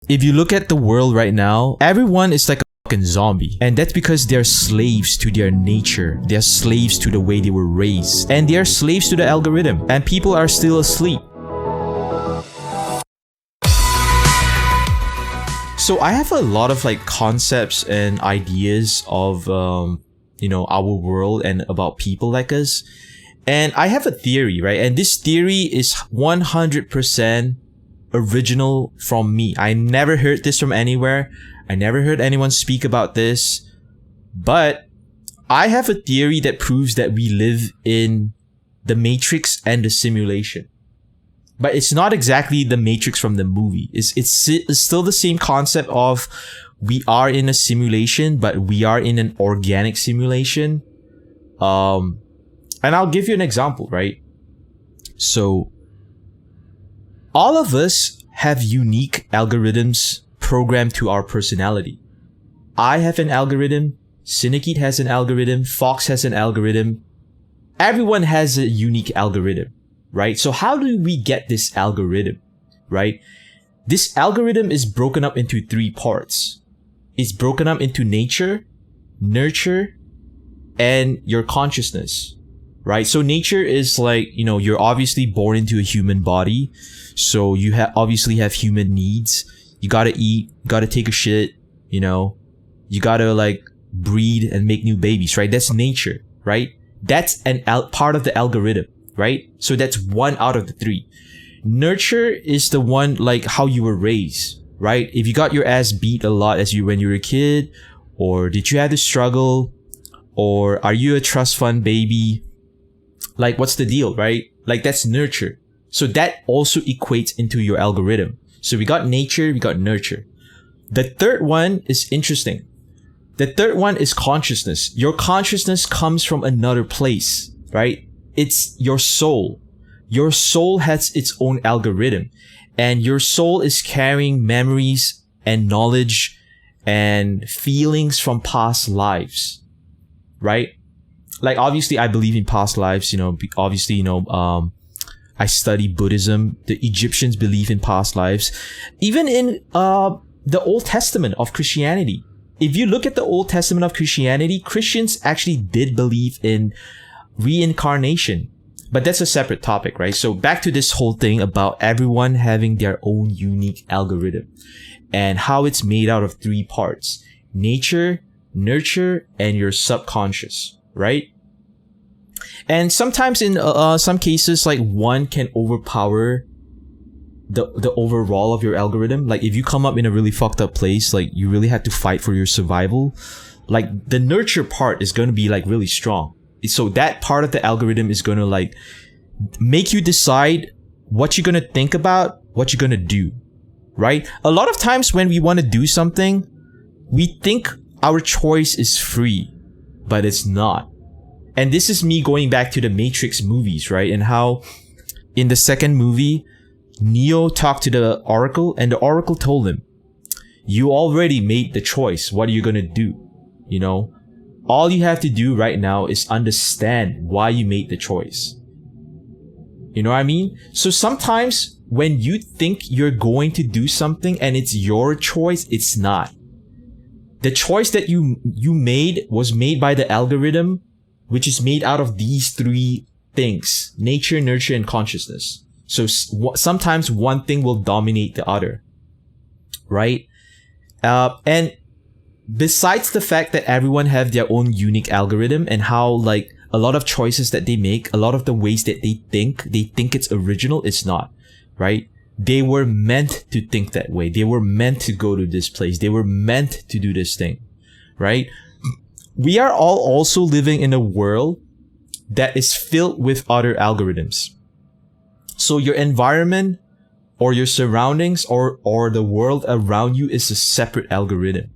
If you look at the world right now, everyone is like a fucking zombie. And that's because they're slaves to their nature. They're slaves to the way they were raised. And they're slaves to the algorithm. And people are still asleep. So I have a lot of like concepts and ideas of, our world and about people like us. And I have a theory, right? And this theory is 100% original from me. I never heard this from anywhere. I never heard anyone speak about this. But I have a theory that proves that we live in the Matrix and the simulation. But it's not exactly the Matrix from the movie. It's still the same concept of we are in a simulation, but we are in an organic simulation. And I'll give you an example, right? So, all of us have unique algorithms programmed to our personality. I have an algorithm. Cinekit has an algorithm. Fox has an algorithm. Everyone has a unique algorithm, right? So how do we get this algorithm, right? This algorithm is broken up into 3 parts. It's broken up into nature, nurture, and your consciousness. Right? So nature is like, you're obviously born into a human body. So you obviously have human needs. You gotta eat, you gotta take a shit, you gotta like breed and make new babies, right? That's nature, right? That's an part of the algorithm, right? So that's 1 out of the 3. Nurture is the one like how you were raised, right? If you got your ass beat a lot when you were a kid, or did you have to struggle, or are you a trust fund baby? Like, what's the deal, right? Like, that's nurture. So that also equates into your algorithm. So we got nature, we got nurture. The third one is interesting. The third one is consciousness. Your consciousness comes from another place, right? It's your soul. Your soul has its own algorithm. And your soul is carrying memories and knowledge and feelings from past lives, right? Like, obviously, I believe in past lives, obviously, I study Buddhism. The Egyptians believe in past lives. Even in the Old Testament of Christianity. If you look at the Old Testament of Christianity, Christians actually did believe in reincarnation. But that's a separate topic, right? So back to this whole thing about everyone having their own unique algorithm and how it's made out of 3 parts. Nature, nurture, and your subconscious. Right? And sometimes in some cases, like, one can overpower the overall of your algorithm. Like, if you come up in a really fucked up place, like, you really have to fight for your survival, like, the nurture part is going to be like really strong. So that part of the algorithm is going to like make you decide what you're going to think about, what you're going to do. Right? A lot of times when we want to do something, we think our choice is free. But it's not. And this is me going back to the Matrix movies, right? And how in the second movie, Neo talked to the Oracle and the Oracle told him, you already made the choice. What are you going to do? All you have to do right now is understand why you made the choice. You know what I mean? So sometimes when you think you're going to do something and it's your choice, it's not. The choice that you made was made by the algorithm, which is made out of these 3 things: nature, nurture, and consciousness. So sometimes one thing will dominate the other, right? And besides the fact that everyone have their own unique algorithm and how like a lot of choices that they make, a lot of the ways that they think it's original, it's not, right? They were meant to think that way. They were meant to go to this place. They were meant to do this thing, right? We are all also living in a world that is filled with other algorithms. So your environment or your surroundings or the world around you is a separate algorithm.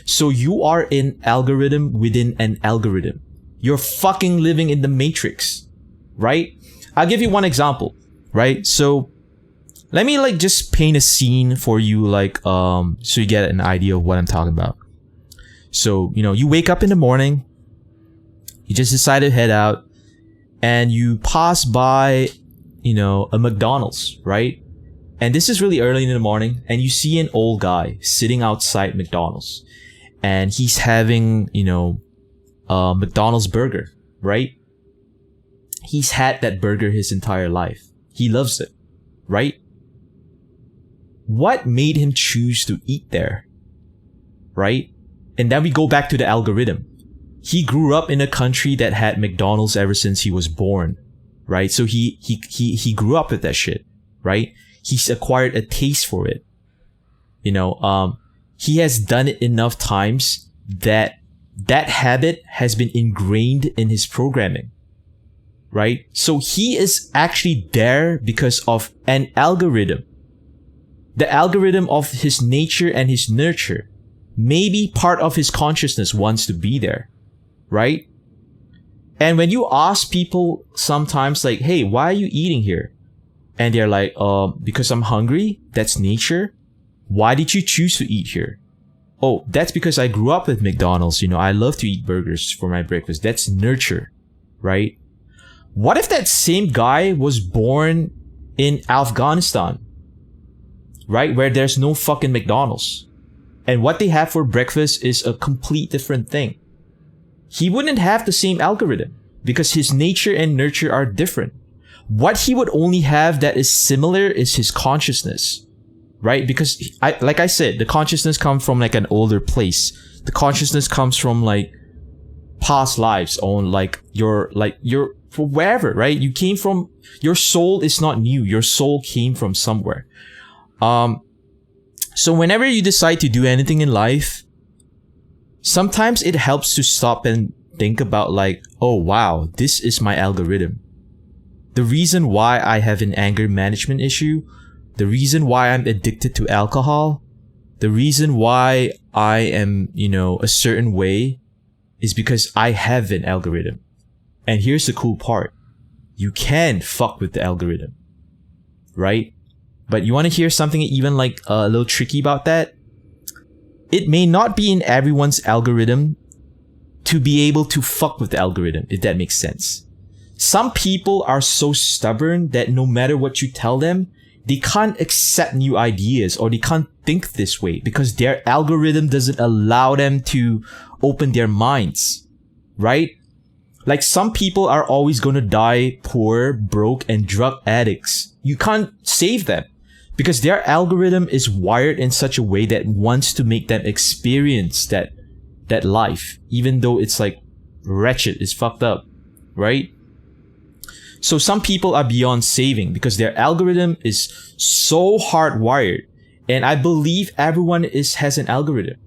So you are an algorithm within an algorithm. You're fucking living in the Matrix, right? I'll give you one example, right? So let me like just paint a scene for you, like, so you get an idea of what I'm talking about. So, you wake up in the morning, you just decide to head out, and you pass by, a McDonald's, right? And this is really early in the morning, and you see an old guy sitting outside McDonald's, and he's having, McDonald's burger, right? He's had that burger his entire life. He loves it, right? What made him choose to eat there, right? And then we go back to the algorithm. He grew up in a country that had McDonald's ever since he was born, right? So he grew up with that shit, right? He's acquired a taste for it. He has done it enough times that habit has been ingrained in his programming, right? So he is actually there because of an algorithm. The algorithm of his nature and his nurture. Maybe part of his consciousness wants to be there, right? And when you ask people sometimes like, hey, why are you eating here? And they're like, because I'm hungry. That's nature. Why did you choose to eat here? Oh, that's because I grew up with McDonald's. I love to eat burgers for my breakfast. That's nurture, right? What if that same guy was born in Afghanistan, right? Where there's no fucking McDonald's. And what they have for breakfast is a complete different thing. He wouldn't have the same algorithm because his nature and nurture are different. What he would only have that is similar is his consciousness, right? Because like I said, the consciousness comes from like an older place. The consciousness comes from like past lives on like your from wherever, right? You came from, your soul is not new. Your soul came from somewhere. So whenever you decide to do anything in life, sometimes it helps to stop and think about like, oh wow, this is my algorithm. The reason why I have an anger management issue, the reason why I'm addicted to alcohol, the reason why I am, a certain way is because I have an algorithm. And here's the cool part. You can fuck with the algorithm, right? But you want to hear something even like a little tricky about that? It may not be in everyone's algorithm to be able to fuck with the algorithm, if that makes sense. Some people are so stubborn that no matter what you tell them, they can't accept new ideas or they can't think this way because their algorithm doesn't allow them to open their minds, right? Like some people are always going to die poor, broke, and drug addicts. You can't save them because their algorithm is wired in such a way that wants to make them experience that life, even though it's like wretched, it's fucked up, right? So some people are beyond saving because their algorithm is so hardwired. And I believe everyone has an algorithm,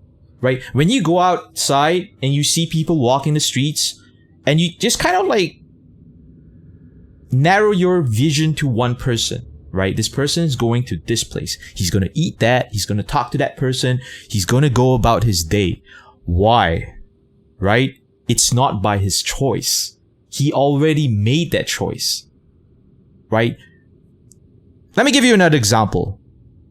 right? When you go outside and you see people walking the streets and you just kind of like narrow your vision to one person, right? This person is going to this place. He's going to eat that. He's going to talk to that person. He's going to go about his day. Why? Right? It's not by his choice. He already made that choice, right? Let me give you another example.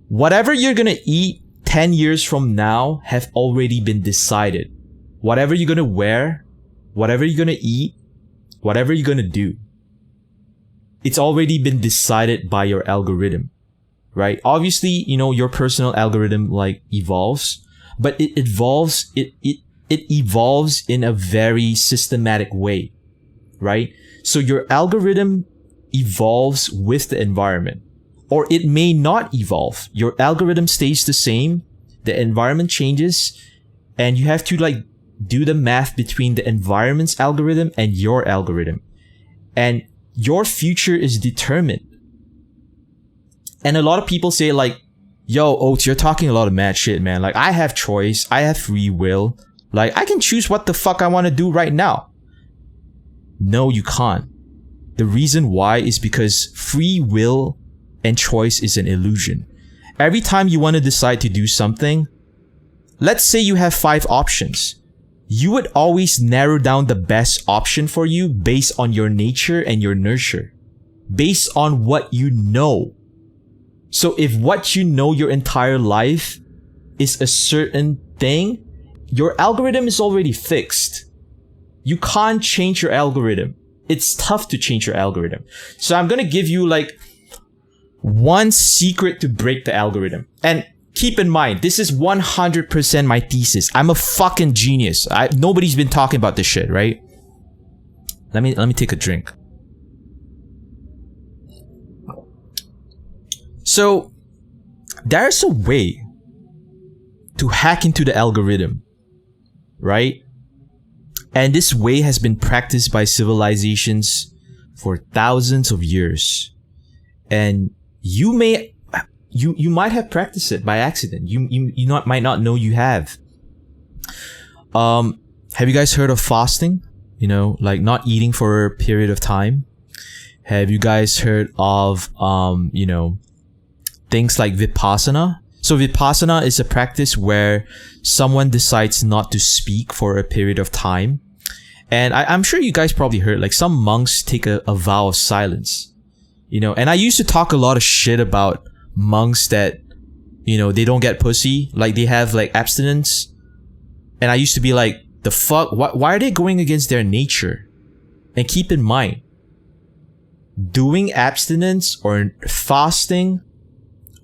Whatever you're going to eat 10 years from now have already been decided. Whatever you're going to wear, whatever you're going to eat, whatever you're going to do, it's already been decided by your algorithm, right? Obviously, your personal algorithm like evolves, but it evolves in a very systematic way, right? So your algorithm evolves with the environment, or it may not evolve. Your algorithm stays the same, the environment changes, and you have to like do the math between the environment's algorithm and your algorithm. And your future is determined. And a lot of people say like, yo, Oates, you're talking a lot of mad shit, man. Like, I have choice. I have free will. Like, I can choose what the fuck I want to do right now. No, you can't. The reason why is because free will and choice is an illusion. Every time you want to decide to do something, let's say you have 5 options. You would always narrow down the best option for you based on your nature and your nurture. Based on what you know. So if what you know your entire life is a certain thing, your algorithm is already fixed. You can't change your algorithm. It's tough to change your algorithm. So I'm gonna give you like one secret to break the algorithm. And keep in mind, this is 100% my thesis. I'm a fucking genius. Nobody's been talking about this shit, right? Let me take a drink. So, there's a way to hack into the algorithm, right? And this way has been practiced by civilizations for thousands of years. And you might have practiced it by accident. You might not know you have. Have you guys heard of fasting? You know, like not eating for a period of time. Have you guys heard of you know, things like Vipassana? So Vipassana is a practice where someone decides not to speak for a period of time. And I'm sure you guys probably heard, like, some monks take a vow of silence. You know, and I used to talk a lot of shit about monks that, you know, they don't get pussy. Like, they have, like, abstinence. And I used to be like, the fuck? Why are they going against their nature? And keep in mind, doing abstinence or fasting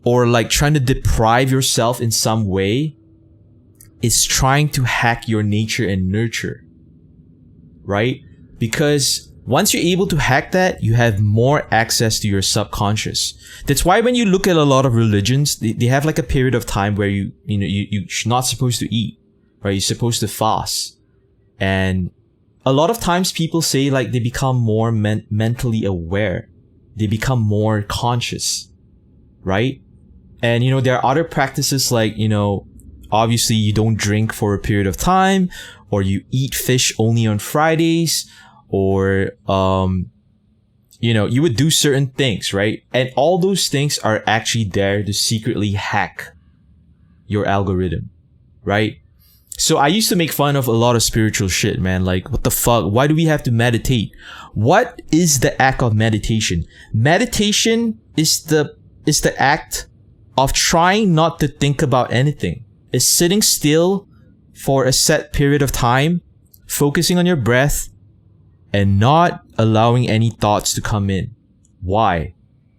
or like trying to deprive yourself in some way is trying to hack your nature and nurture, right? Because once you're able to hack that, you have more access to your subconscious. That's why when you look at a lot of religions, they have like a period of time where you're not supposed to eat, right? You're supposed to fast. And a lot of times people say like they become more mentally aware. They become more conscious, right? And, you know, there are other practices like, you know, obviously you don't drink for a period of time, or you eat fish only on Fridays, or, you know, you would do certain things, right? And all those things are actually there to secretly hack your algorithm, right? So I used to make fun of a lot of spiritual shit, man. Like, what the fuck? Why do we have to meditate? What is the act of meditation? Meditation is the act of trying not to think about anything. It's sitting still for a set period of time, focusing on your breath, and not allowing any thoughts to come in. Why?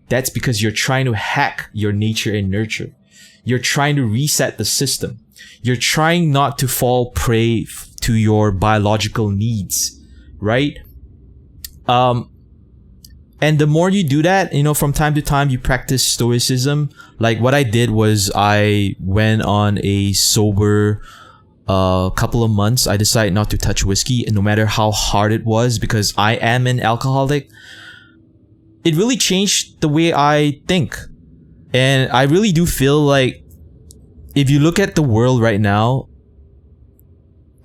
That's because you're trying to hack your nature and nurture. You're trying to reset the system. You're trying not to fall prey to your biological needs, right? And the more you do that, you know, from time to time, you practice stoicism. Like what I did was I went on a sober couple of months. I decided not to touch whiskey, and no matter how hard it was, because I am an alcoholic, it really changed the way I think. And I really do feel like if you look at the world right now,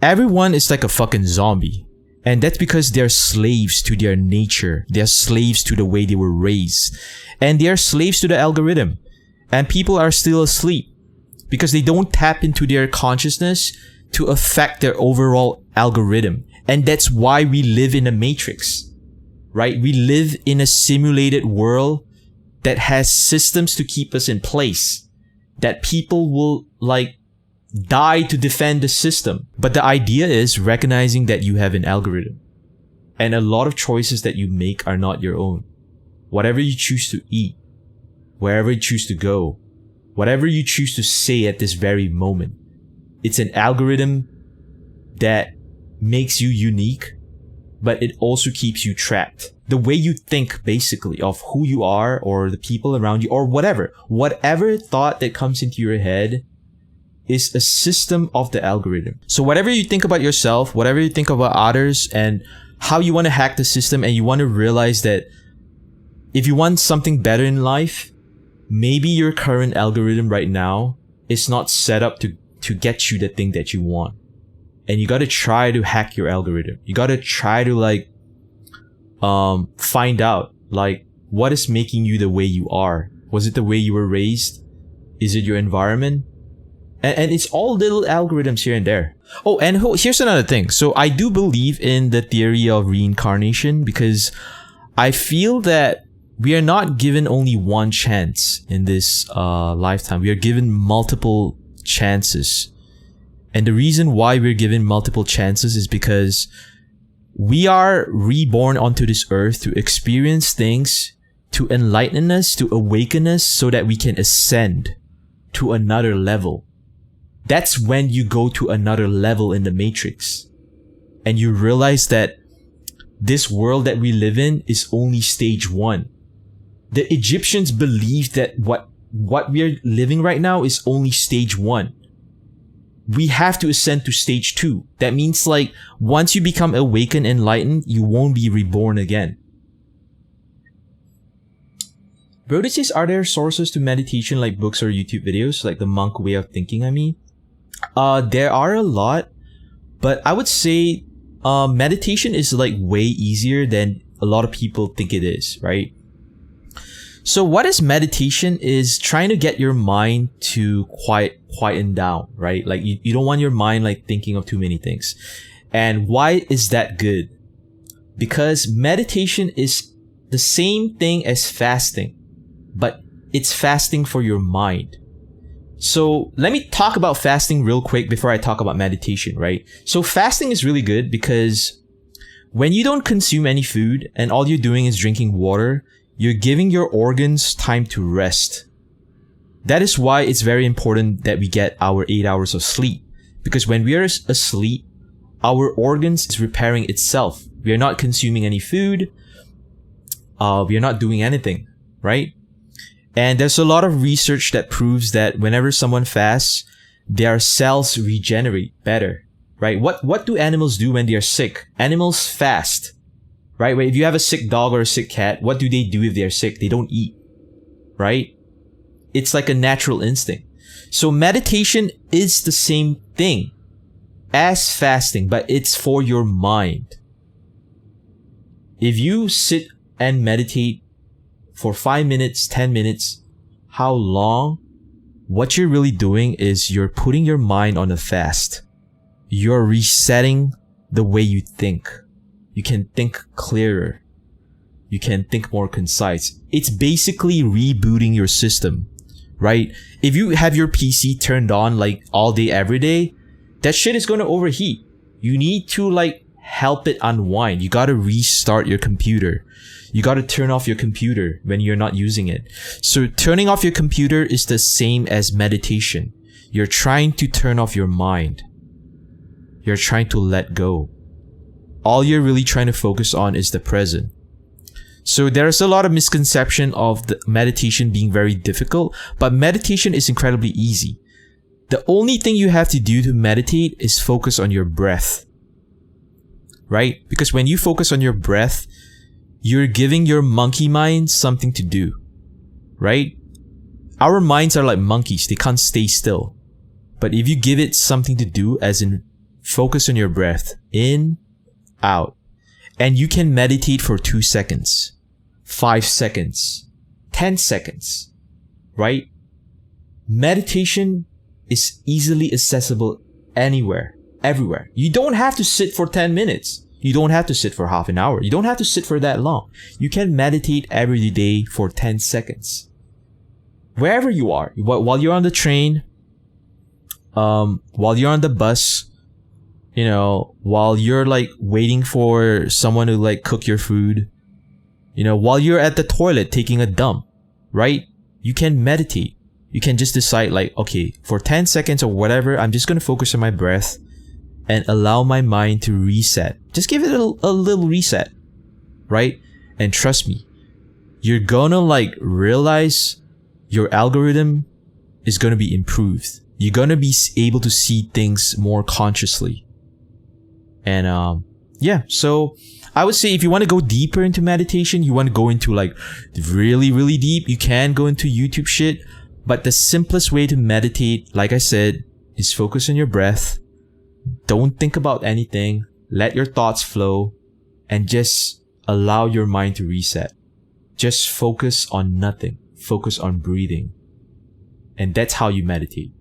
everyone is like a fucking zombie. And that's because they're slaves to their nature. They're slaves to the way they were raised. And they're slaves to the algorithm. And people are still asleep because they don't tap into their consciousness to affect their overall algorithm. And that's why we live in a matrix, right? We live in a simulated world that has systems to keep us in place, that people will like die to defend the system. But the idea is recognizing that you have an algorithm, and a lot of choices that you make are not your own. Whatever you choose to eat, wherever you choose to go, whatever you choose to say at this very moment, it's an algorithm that makes you unique, but it also keeps you trapped. The way you think, basically, of who you are or the people around you or whatever thought that comes into your head is a system of the algorithm. So whatever you think about yourself, whatever you think about others, and how you want to hack the system, and you want to realize that if you want something better in life, maybe your current algorithm right now is not set up to get you the thing that you want. And you got to try to hack your algorithm. You got to try to like find out like what is making you the way you are. Was it the way you were raised? Is it your environment? And it's all little algorithms here and there. Oh, and here's another thing. So I do believe in the theory of reincarnation, because I feel that we are not given only one chance in this lifetime. We are given multiple chances. And the reason why we're given multiple chances is because we are reborn onto this earth to experience things, to enlighten us, to awaken us so that we can ascend to another level. That's when you go to another level in the Matrix. And you realize that this world that we live in is only stage 1. The Egyptians believed that what we're living right now is only stage 1. We have to ascend to stage 2. That means like once you become awakened, enlightened, you won't be reborn again. Brody says, are there sources to meditation like books or YouTube videos, like the monk way of thinking, I mean? There are a lot, but I would say meditation is like way easier than a lot of people think it is, right? So what is meditation is trying to get your mind to quieten down, right? Like you don't want your mind like thinking of too many things. And why is that good? Because meditation is the same thing as fasting, but it's fasting for your mind. So let me talk about fasting real quick before I talk about meditation, right? So fasting is really good because when you don't consume any food and all you're doing is drinking water, you're giving your organs time to rest. That is why it's very important that we get our 8 hours of sleep. Because when we are asleep, our organs is repairing itself. We are not consuming any food. We are not doing anything, right? And there's a lot of research that proves that whenever someone fasts, their cells regenerate better, right? What do animals do when they are sick? Animals fast, right? If you have a sick dog or a sick cat, what do they do if they're sick? They don't eat, right? It's like a natural instinct. So meditation is the same thing as fasting, but it's for your mind. If you sit and meditate for 5 minutes, 10 minutes, how long? What you're really doing is you're putting your mind on a fast. You're resetting the way you think. You can think clearer. You can think more concise. It's basically rebooting your system, right? If you have your PC turned on like all day, every day, that shit is going to overheat. You need to like help it unwind. You got to restart your computer. You got to turn off your computer when you're not using it. So turning off your computer is the same as meditation. You're trying to turn off your mind. You're trying to let go. All you're really trying to focus on is the present. So there's a lot of misconception of the meditation being very difficult, but meditation is incredibly easy. The only thing you have to do to meditate is focus on your breath. Right? Because when you focus on your breath, you're giving your monkey mind something to do. Right? Our minds are like monkeys. They can't stay still. But if you give it something to do, as in focus on your breath, in, out, and you can meditate for 2 seconds, 5 seconds, 10 seconds, right? Meditation is easily accessible anywhere, everywhere. You don't have to sit for 10 minutes. You don't have to sit for half an hour. You don't have to sit for that long. You can meditate every day for 10 seconds. Wherever you are, while you're on the train, while you're on the bus, you know, while you're like waiting for someone to like cook your food, you know, while you're at the toilet taking a dump, right? You can meditate. You can just decide like, okay, for 10 seconds or whatever, I'm just going to focus on my breath and allow my mind to reset. Just give it a little reset, right? And trust me, you're gonna like realize your algorithm is gonna be improved. You're gonna be able to see things more consciously. And yeah, so I would say if you want to go deeper into meditation, you want to go into like really, really deep, you can go into YouTube shit. But the simplest way to meditate, like I said, is focus on your breath. Don't think about anything. Let your thoughts flow and just allow your mind to reset. Just focus on nothing. Focus on breathing. And that's how you meditate.